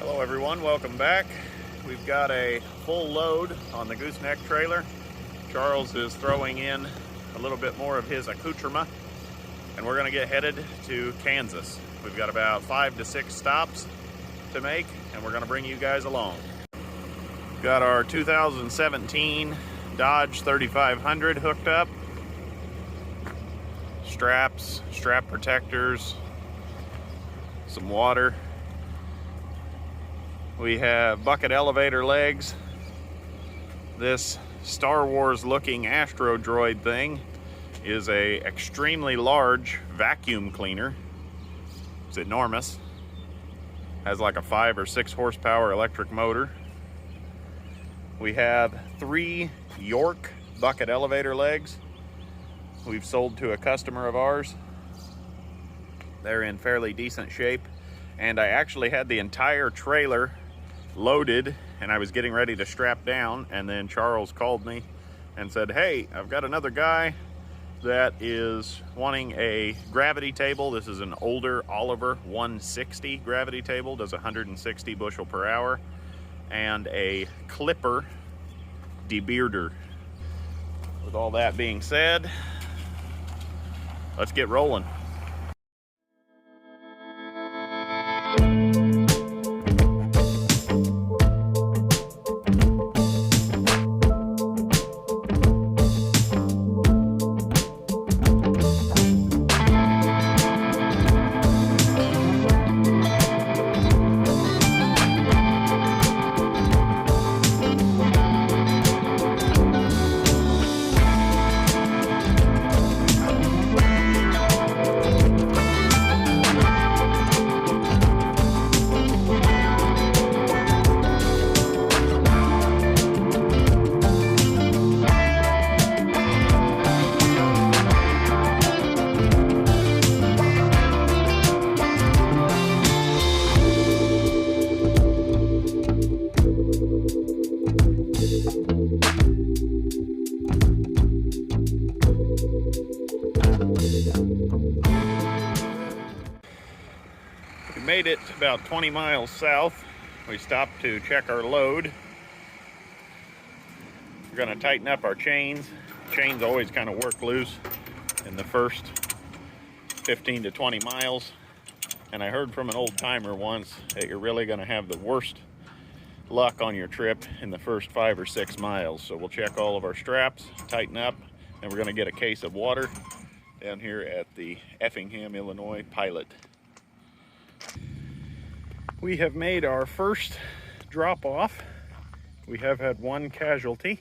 Hello everyone, welcome back. We've got a full load on the gooseneck trailer. Charles is throwing in a little bit more of his accoutrement, and we're gonna get headed to Kansas. We've got about 5 to 6 stops to make, and we're gonna bring you guys along. We've got our 2017 Dodge 3500 hooked up. Straps, strap protectors, some water. We have bucket elevator legs. This Star Wars looking Astro Droid thing is a extremely large vacuum cleaner. It's enormous. Has like a 5 or 6 horsepower electric motor. We have 3 York bucket elevator legs. We've sold to a customer of ours. They're in fairly decent shape. And I actually had the entire trailer loaded and I was getting ready to strap down, and then Charles called me and said, hey, I've got another guy that is wanting a gravity table. This is an older Oliver 160 gravity table, does 160 bushel per hour, and a clipper debearder. With all that being said, let's get rolling. We made it about 20 miles south. We stopped to check our load. We're going to tighten up our chains. Chains always kind of work loose in the first 15 to 20 miles. And I heard from an old timer once that you're really going to have the worst luck on your trip in the first 5 or 6 miles. So we'll check all of our straps, tighten up, and we're going to get a case of water down here at the Effingham, Illinois Pilot. We have made our first drop off. We have had one casualty.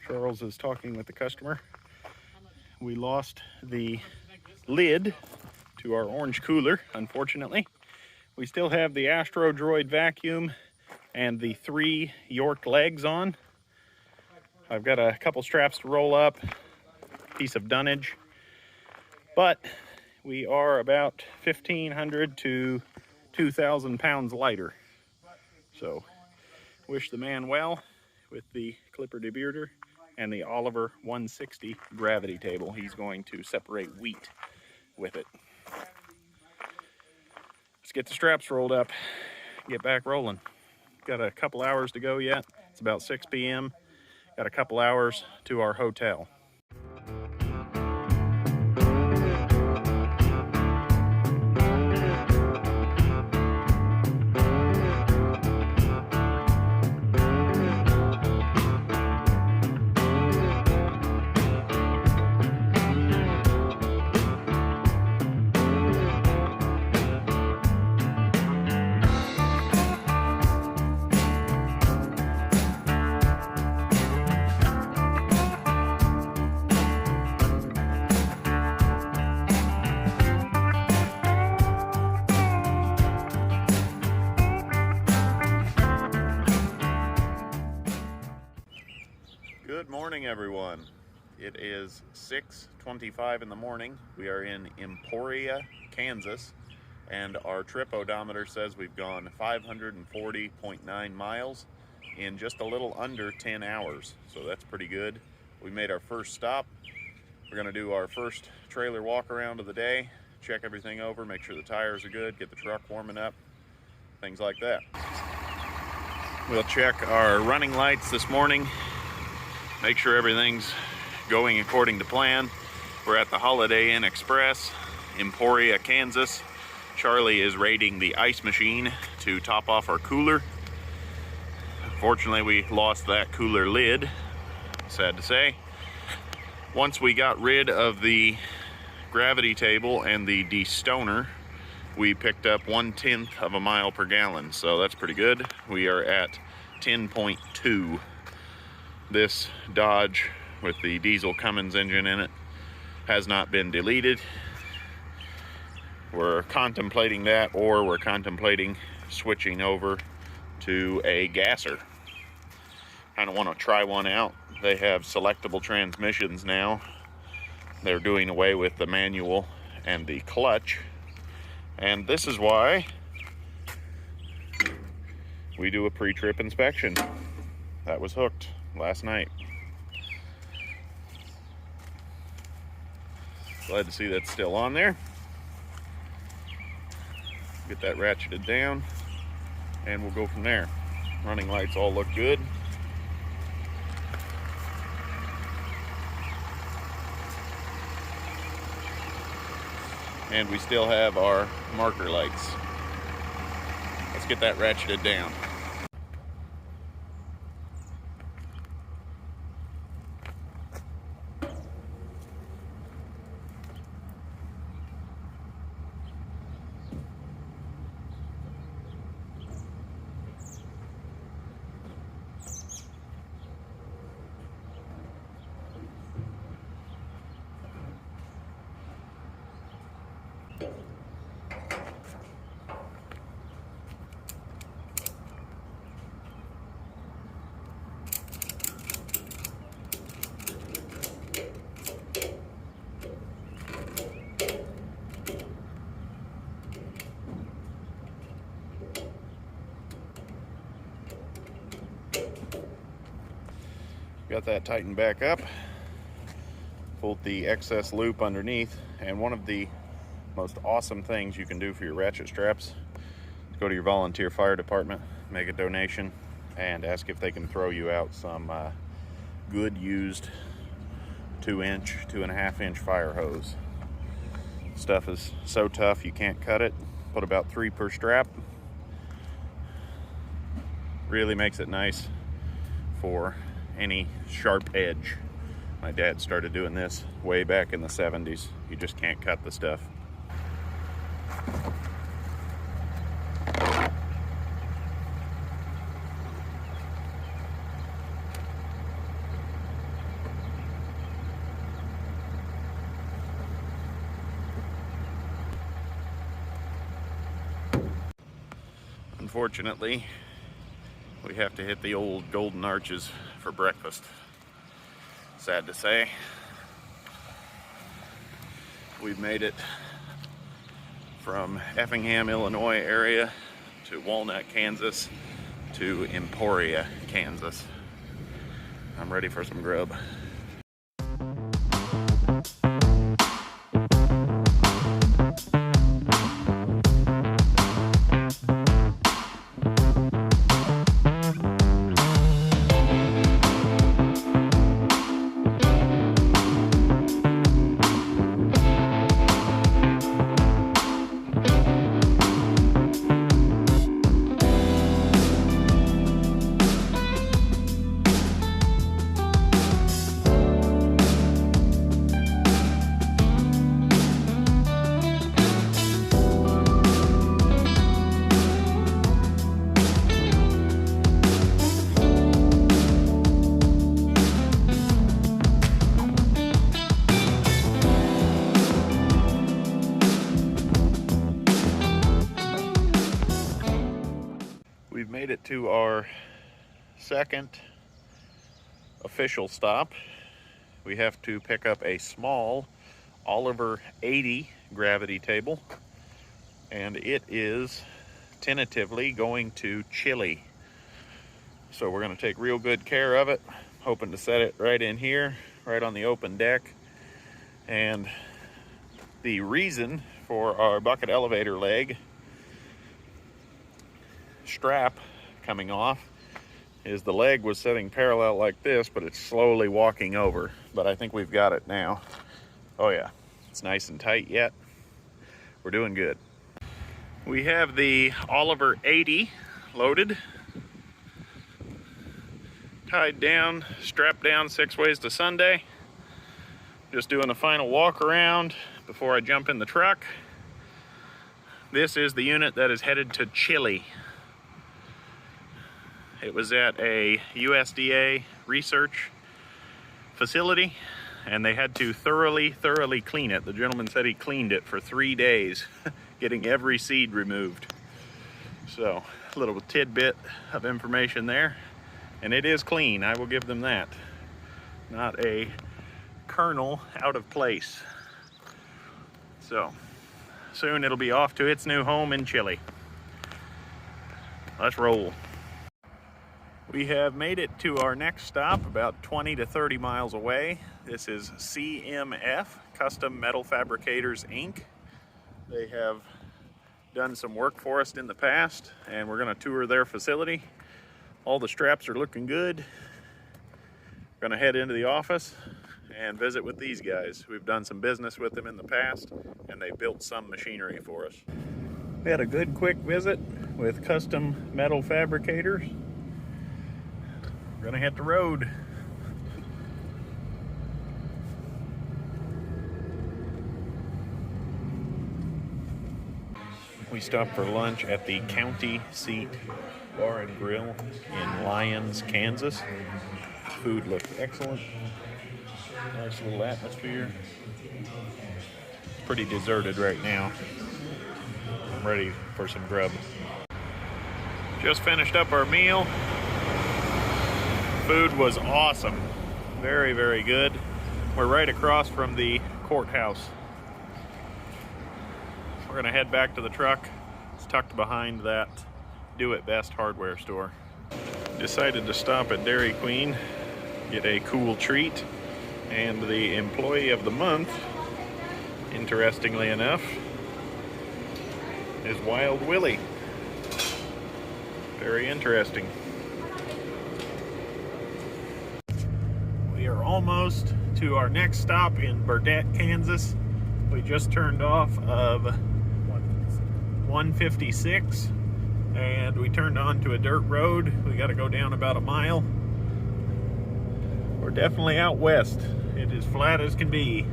Charles is talking with the customer. We lost the lid to our orange cooler, unfortunately. We still have the Astro Droid vacuum and the 3 York legs on. I've got a couple straps to roll up, piece of dunnage, but we are about 1,500 to 2,000 pounds lighter. So wish the man well with the clipper debearder and the Oliver 160 gravity table. He's going to separate wheat with it. Let's get the straps rolled up, get back rolling. Got a couple hours to go yet. It's about 6 p.m. Got a couple hours to our hotel. Good morning, everyone. It is 6:25 in the morning. We are in Emporia, Kansas, and our trip odometer says we've gone 540.9 miles in just a little under 10 hours. So that's pretty good. We made our first stop. We're gonna do our first trailer walk around of the day, check everything over, make sure the tires are good, get the truck warming up, things like that. We'll check our running lights this morning, make sure everything's going according to plan. We're at the Holiday Inn Express, Emporia, Kansas. Charlie is raiding the ice machine to top off our cooler. Fortunately, we lost that cooler lid, sad to say. Once we got rid of the gravity table and the destoner, we picked up 1/10 of a mile per gallon, so that's pretty good. We are at 10.2. This Dodge with the diesel Cummins engine in it has not been deleted. We're contemplating that, or we're contemplating switching over to a gasser. Kind of want to try one out. They have selectable transmissions now. They're doing away with the manual and the clutch. And this is why we do a pre-trip inspection. That was hooked last night. Glad to see that's still on there. Get that ratcheted down and we'll go from there. Running lights all look good. And we still have our marker lights. Let's get that ratcheted down. Got that tightened back up. Pulled the excess loop underneath, and one of the most awesome things you can do for your ratchet straps is go to your volunteer fire department, make a donation, and ask if they can throw you out some good used 2-inch, 2.5-inch fire hose. Stuff is so tough you can't cut it. Put about 3 per strap. Really makes it nice for any sharp edge. My dad started doing this way back in the 70s. You just can't cut the stuff. Unfortunately, we have to hit the old Golden Arches for breakfast. Sad to say. We've made it from Effingham, Illinois area to Walnut, Kansas to Emporia, Kansas. I'm ready for some grub. We've made it to our second official stop. We have to pick up a small Oliver 80 gravity table, and it is tentatively going to Chile. So we're going to take real good care of it, hoping to set it right in here, right on the open deck. And the reason for our bucket elevator leg strap coming off is the leg was sitting parallel like this, but it's slowly walking over. But I think we've got it now. Oh yeah, it's nice and tight yet. We're doing good. We have the Oliver 80 loaded, tied down, strapped down 6 ways to Sunday. Just doing a final walk around before I jump in the truck. This is the unit that is headed to Chile. It was at a USDA research facility, and they had to thoroughly clean it. The gentleman said he cleaned it for 3 days, getting every seed removed. So, a little tidbit of information there. And it is clean, I will give them that. Not a kernel out of place. So, soon it'll be off to its new home in Chile. Let's roll. We have made it to our next stop, about 20 to 30 miles away. This is CMF, Custom Metal Fabricators, Inc. They have done some work for us in the past, and we're gonna tour their facility. All the straps are looking good. We're gonna head into the office and visit with these guys. We've done some business with them in the past, and they built some machinery for us. We had a good quick visit with Custom Metal Fabricators. We're gonna hit the road. We stopped for lunch at the County Seat Bar and Grill in Lyons, Kansas. Food looked excellent. Nice little atmosphere. It's pretty deserted right now. I'm ready for some grub. Just finished up our meal. Food was awesome. Very good. We're right across from the courthouse. We're gonna head back to the truck. It's tucked behind that Do It Best hardware store. Decided to stop at Dairy Queen, get a cool treat, and the employee of the month, interestingly enough, is WildcatWilly. Very interesting. We are almost to our next stop in Burdett, Kansas. We just turned off of 156 and we turned onto a dirt road. We got to go down about a mile. We're definitely out west. It is flat as can be.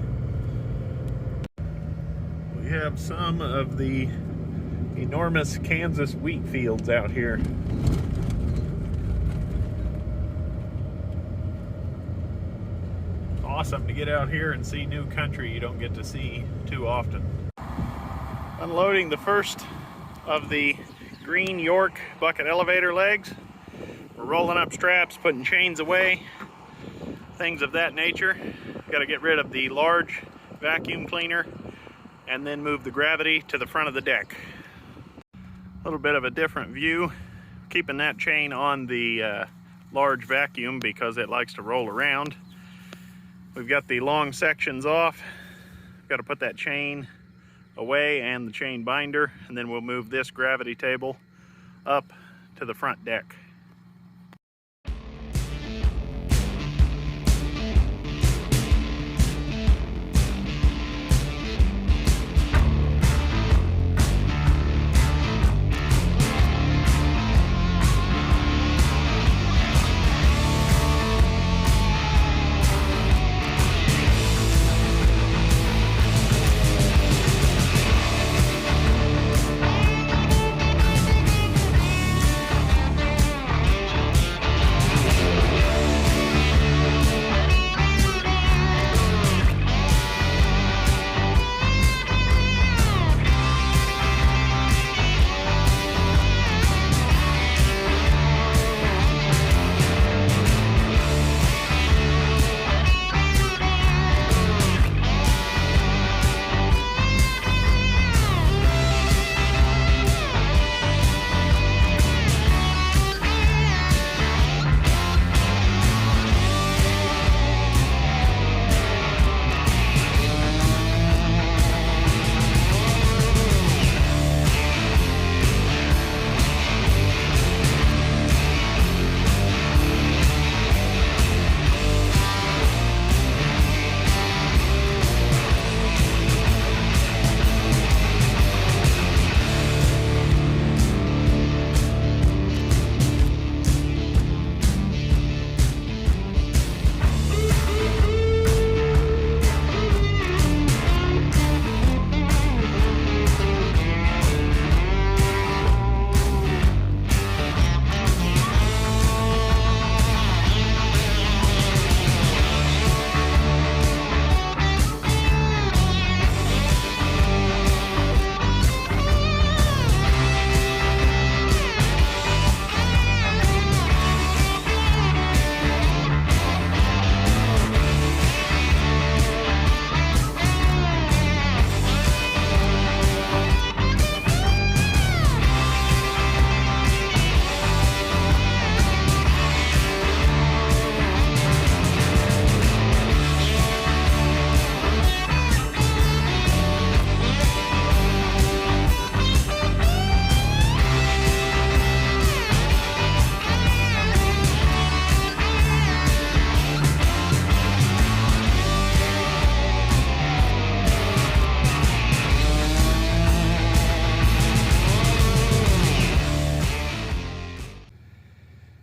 We have some of the enormous Kansas wheat fields out here. Awesome to get out here and see new country you don't get to see too often. Unloading the first of the green York bucket elevator legs. We're rolling up straps, putting chains away, things of that nature. Got to get rid of the large vacuum cleaner and then move the gravity to the front of the deck. A little bit of a different view, keeping that chain on the large vacuum because it likes to roll around. We've got the long sections off. Got to put that chain away and the chain binder, and then we'll move this gravity table up to the front deck.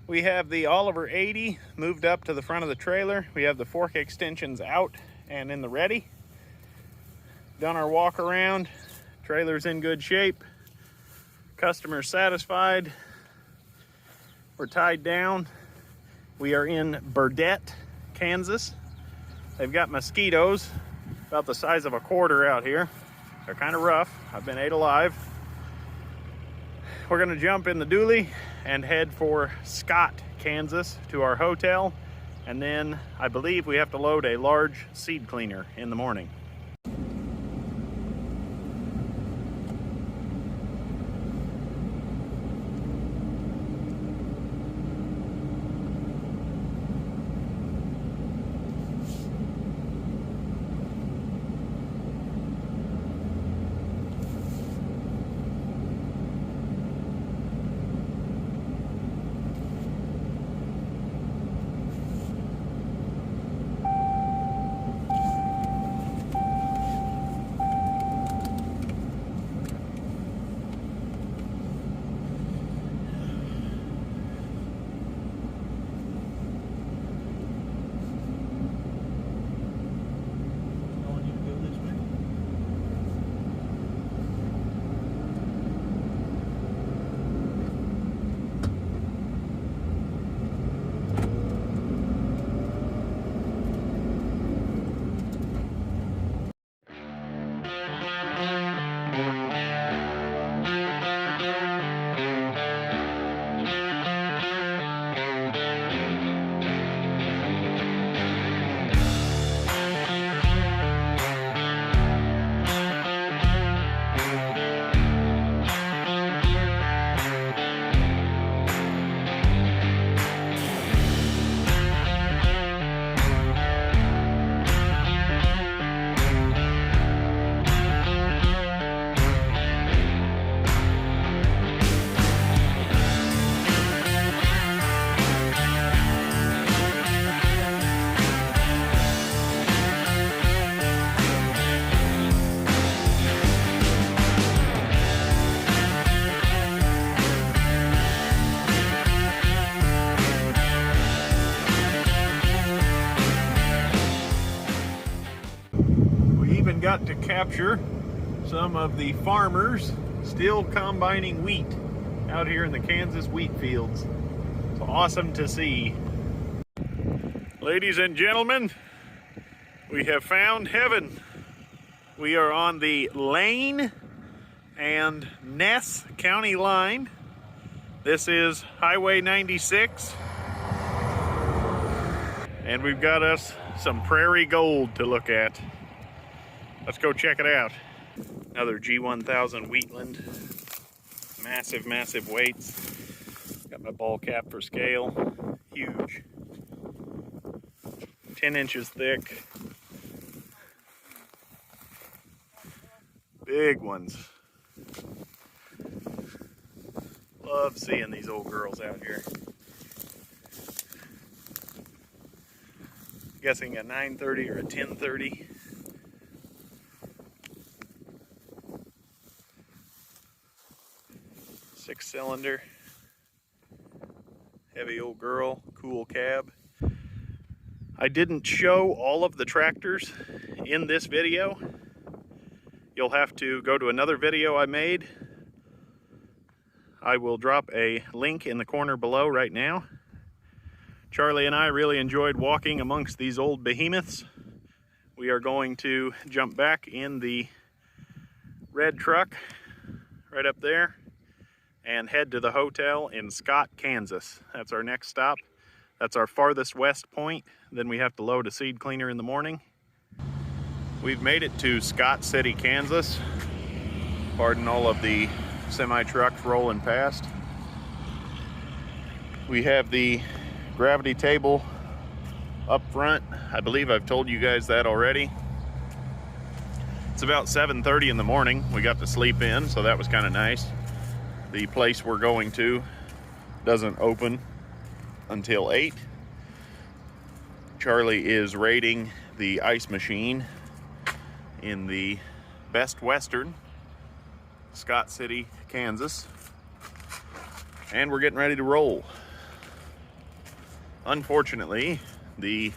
We have the Oliver 80 moved up to the front of the trailer. We have the fork extensions out and in the ready. Done our walk around. Trailer's in good shape. Customer satisfied. We're tied down. We are in Burdett, Kansas. They've got mosquitoes about the size of a quarter out here. They're kind of rough. I've been ate alive. We're gonna jump in the dually and head for Scott, Kansas to our hotel. And then I believe we have to load a large seed cleaner in the morning. Got to capture some of the farmers still combining wheat out here in the Kansas wheat fields. It's awesome to see. Ladies and gentlemen, we have found heaven. We are on the Lane and Ness County line. This is Highway 96. And we've got us some prairie gold to look at. Let's go check it out. Another G1000 Wheatland. Massive, massive weights. Got my ball cap for scale. Huge. 10 inches thick. Big ones. Love seeing these old girls out here. Guessing a 930 or a 1030. Six-cylinder, heavy old girl, cool cab. I didn't show all of the tractors in this video. You'll have to go to another video I made. I will drop a link in the corner below right now. Charlie and I really enjoyed walking amongst these old behemoths. We are going to jump back in the red truck right up there and head to the hotel in Scott, Kansas. That's our next stop. That's our farthest west point. Then we have to load a seed cleaner in the morning. We've made it to Scott City, Kansas. Pardon all of the semi-trucks rolling past. We have the gravity table up front. I believe I've told you guys that already. It's about 7:30 in the morning. We got to sleep in, so that was kind of nice. The place we're going to doesn't open until 8. Charlie is raiding the ice machine in the Best Western, Scott City, Kansas. And we're getting ready to roll. Unfortunately, the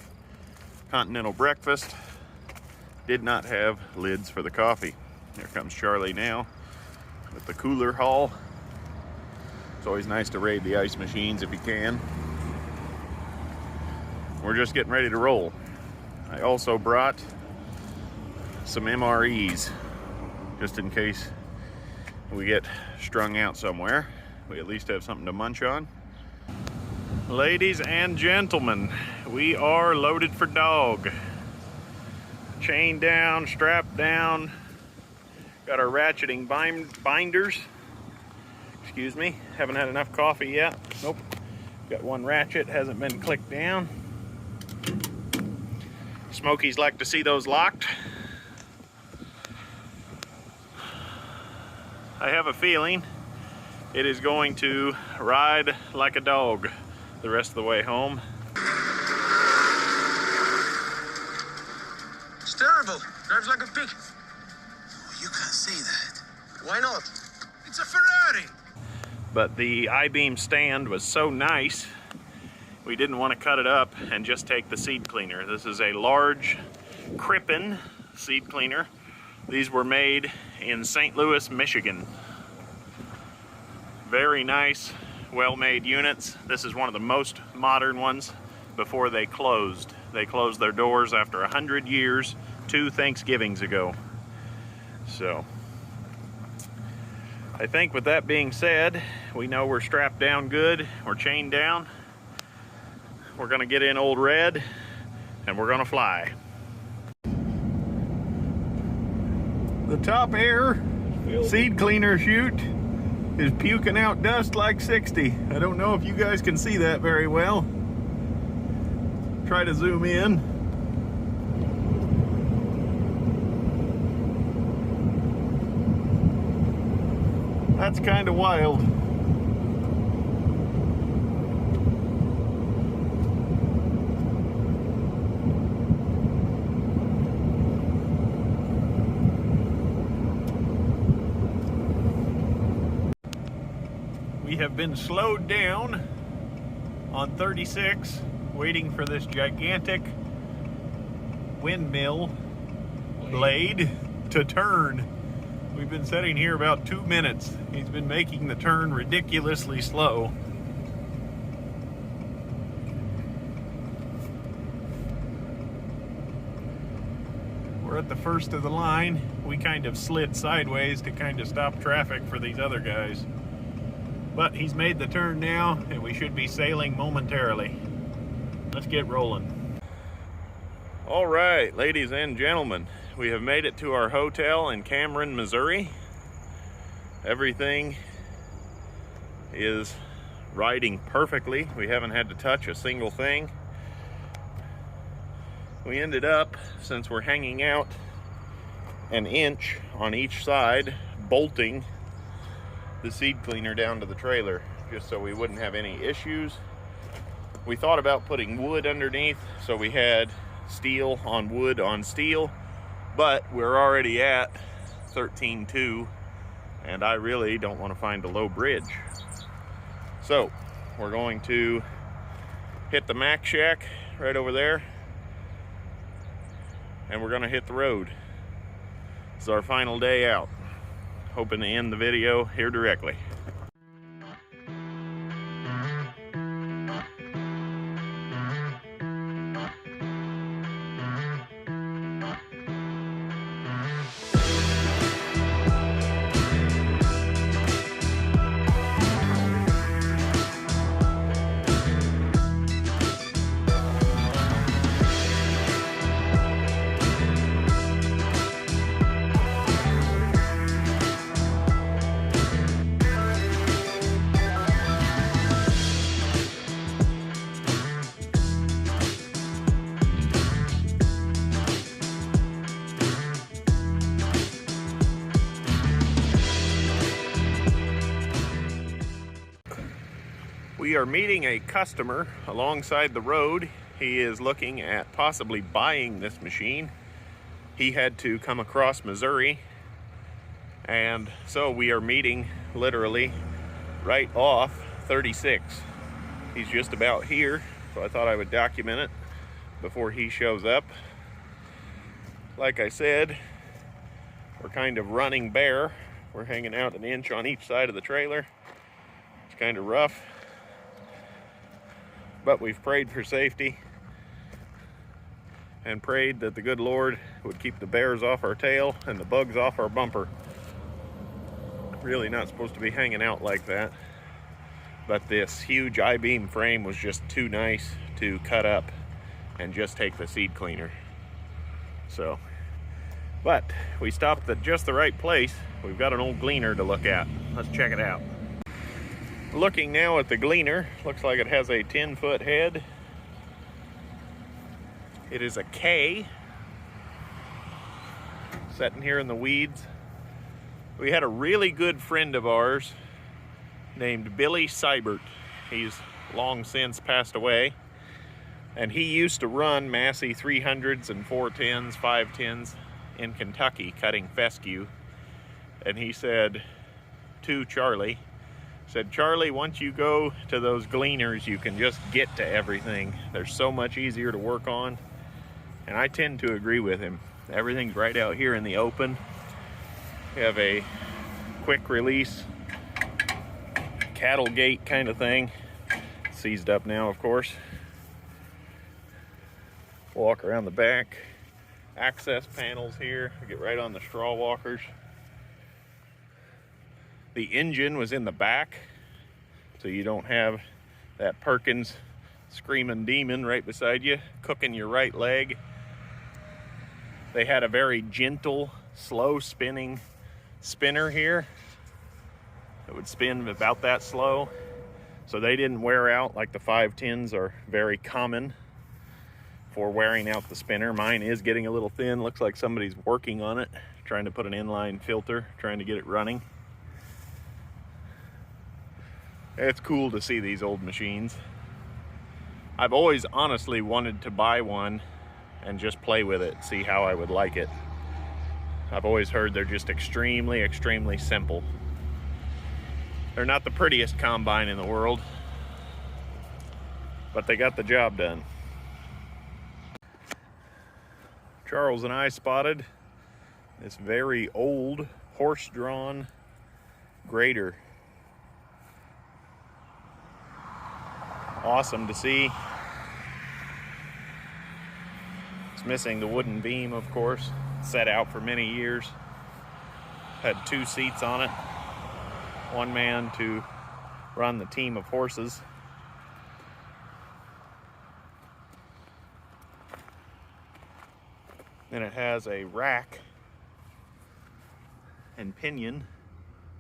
continental breakfast did not have lids for the coffee. Here comes Charlie now with the cooler haul. It's always nice to raid the ice machines if you can. We're just getting ready to roll. I also brought some MREs just in case we get strung out somewhere. We at least have something to munch on. Ladies and gentlemen, we are loaded for dog. Chain down, strap down. Got our ratcheting binders. Excuse me, haven't had enough coffee yet. Nope. Got one ratchet, hasn't been clicked down. Smokies like to see those locked. I have a feeling it is going to ride like a dog the rest of the way home. It's terrible. Drives like a pig. Oh, you can't say that. Why not? It's a Ferrari. But the I-beam stand was so nice, we didn't want to cut it up and just take the seed cleaner. This is a large Crippen seed cleaner. These were made in St. Louis, Michigan. Very nice, well-made units. This is one of the most modern ones before they closed. They closed their doors after 100 years, 2 Thanksgivings ago. So, I think with that being said, we know we're strapped down good, we're chained down. We're gonna get in Old Red, and we're gonna fly. The top air seed cleaner chute is puking out dust like 60. I don't know if you guys can see that very well. Try to zoom in. That's kind of wild. We have been slowed down on 36, waiting for this gigantic windmill blade to turn. We've been sitting here about 2 minutes. He's been making the turn ridiculously slow. We're at the first of the line. We kind of slid sideways to kind of stop traffic for these other guys. But he's made the turn now, and we should be sailing momentarily. Let's get rolling. All right, ladies and gentlemen, we have made it to our hotel in Cameron, Missouri. Everything is riding perfectly. We haven't had to touch a single thing. We ended up, since we're hanging out an inch on each side, bolting the seed cleaner down to the trailer just so we wouldn't have any issues. We thought about putting wood underneath so we had steel on wood on steel, but we're already at 13.2 and I really don't want to find a low bridge. So we're going to hit the Mac Shack right over there and we're going to hit the road. It's our final day out. Hoping to end the video here directly. We are meeting a customer alongside the road. He is looking at possibly buying this machine. He had to come across Missouri, and so we are meeting literally right off 36. He's just about here. so I thought I would document it before he shows up. Like I said, we're kind of running bare. We're hanging out an inch on each side of the trailer. It's kind of rough, but we've prayed for safety and prayed that the good Lord would keep the bears off our tail and the bugs off our bumper. Really not supposed to be hanging out like that, but this huge I-beam frame was just too nice to cut up and just take the seed cleaner. So, but we stopped at just the right place. We've got an old gleaner to look at. Let's check it out. Looking now at the gleaner, looks like it has a 10-foot head. It is a K, sitting here in the weeds. We had a really good friend of ours named Billy Seibert. He's long since passed away, and he used to run Massey 300s and 410s, 510s in Kentucky, cutting fescue. And he said to Charlie, Charlie, once you go to those gleaners, you can just get to everything. They're so much easier to work on. And I tend to agree with him. Everything's right out here in the open. We have a quick release cattle gate kind of thing. Seized up now, of course. Walk around the back. Access panels here. We get right on the straw walkers. The engine was in the back, so you don't have that Perkins screaming demon right beside you, cooking your right leg. They had a very gentle, slow spinning spinner here. It would spin about that slow, so they didn't wear out like the 510s are very common for wearing out the spinner. Mine is getting a little thin. Looks like somebody's working on it, trying to put an inline filter, trying to get it running. It's cool to see these old machines. I've always honestly wanted to buy one and just play with it, see how I would like it. I've always heard they're just extremely, extremely simple. They're not the prettiest combine in the world, but they got the job done. Charles and I spotted this very old horse-drawn grader. Awesome to see. It's missing the wooden beam, of course. Set out for many years. Had 2 seats on it. One man to run the team of horses. And it has a rack and pinion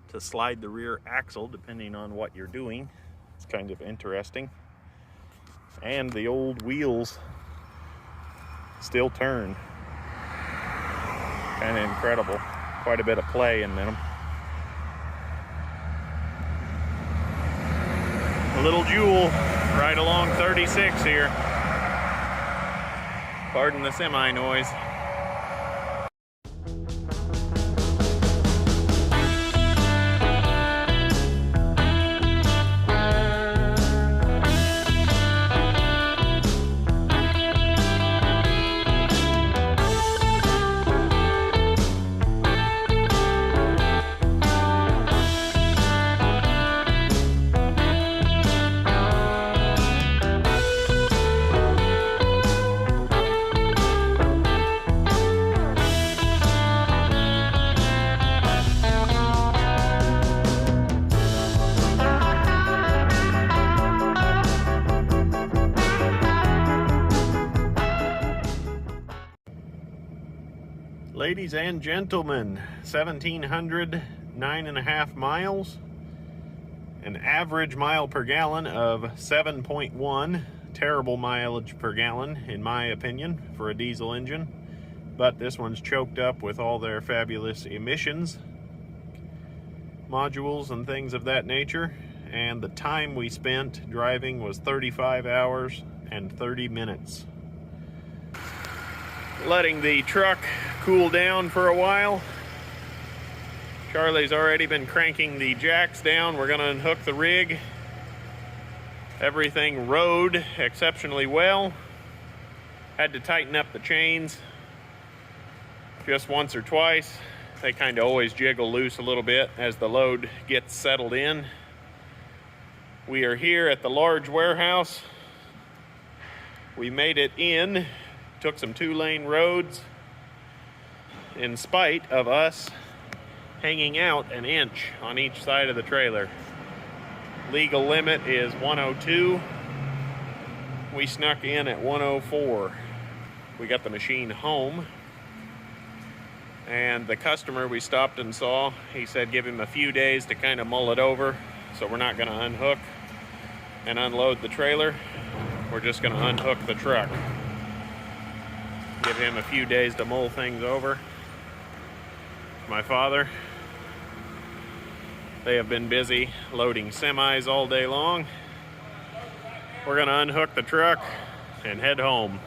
to slide the rear axle depending on what you're doing. It's kind of interesting. And the old wheels still turn. Kind of incredible. Quite a bit of play in them. A little Jewel right along 36 here. Pardon the semi noise. Ladies and gentlemen, 1,700, 9.5 miles, an average mile per gallon of 7.1, terrible mileage per gallon in my opinion for a diesel engine, but this one's choked up with all their fabulous emissions modules and things of that nature, and the time we spent driving was 35 hours and 30 minutes. Letting the truck cool down for a while. Charlie's already been cranking the jacks down. We're gonna unhook the rig. Everything rode exceptionally well. Had to tighten up the chains just once or twice. They kind of always jiggle loose a little bit as the load gets settled in. We are here at the large warehouse. We made it in, took some 2-lane roads in spite of us hanging out an inch on each side of the trailer. Legal limit is 102. We snuck in at 104. We got the machine home. And the customer we stopped and saw, he said give him a few days to kind of mull it over. So we're not gonna unhook and unload the trailer. We're just gonna unhook the truck. Give him a few days to mull things over. My father, they have been busy loading semis all day long. We're gonna unhook the truck and head home.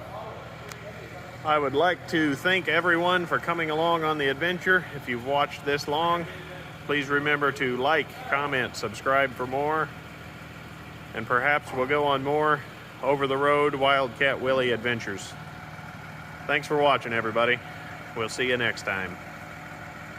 I would like to thank everyone for coming along on the adventure. If you've watched this long, please remember to like, comment, subscribe for more. And perhaps we'll go on more over-the-road Wildcat Willy adventures. Thanks for watching, everybody. We'll see you next time.